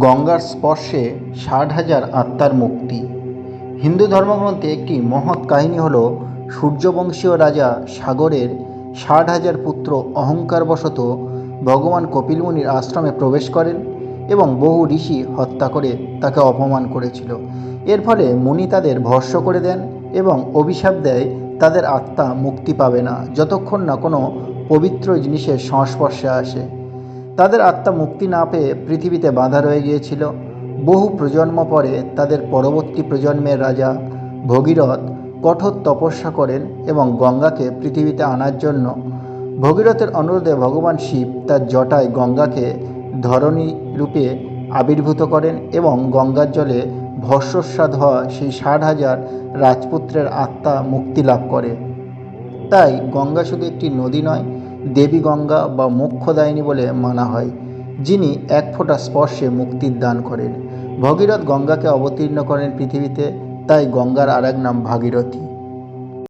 গঙ্গার স্পর্শে ৬০,০০০ আত্মার মুক্তি। হিন্দু ধর্মগ্রন্থে একটি মহৎ কাহিনী হল সূর্যবংশীয় রাজা সাগরের ৬০,০০০ পুত্র অহংকারবশত ভগবান কপিল মুনির আশ্রমে প্রবেশ করেন এবং বহু ঋষি হত্যা করে তাকে অপমান করেছিল। এর ফলে মুনি তাদের ভস্ম করে দেন এবং অভিশাপ দেয় তাদের আত্মা মুক্তি পাবে না যতক্ষণ না কোনো পবিত্র জিনিসের সংস্পর্শে আসে। তাদের আত্মা মুক্তি না পেয়ে পৃথিবীতে বাঁধা রয়ে গিয়েছিল। বহু প্রজন্ম পরে তাদের পরবর্তী প্রজন্মের রাজা ভগীরথ কঠোর তপস্যা করেন এবং গঙ্গাকে পৃথিবীতে আনার জন্য ভগীরথের অনুরোধে ভগবান শিব তার জটায় গঙ্গাকে ধরণী রূপে আবির্ভূত করেন এবং গঙ্গার জলে ভস্মস্বাদ হওয়া সেই ৬০,০০০ রাজপুত্রের আত্মা মুক্তি লাভ করে। তাই গঙ্গা শুধু একটি নদী নয়, দেবী গঙ্গা বা মোক্ষদায়িনী বলে মানা হয়, যিনি এক ফোঁটা স্পর্শে মুক্তির দান করেন। ভগীরথ গঙ্গাকে অবতীর্ণ করেন পৃথিবীতে, তাই গঙ্গার আরেক নাম ভাগীরথী।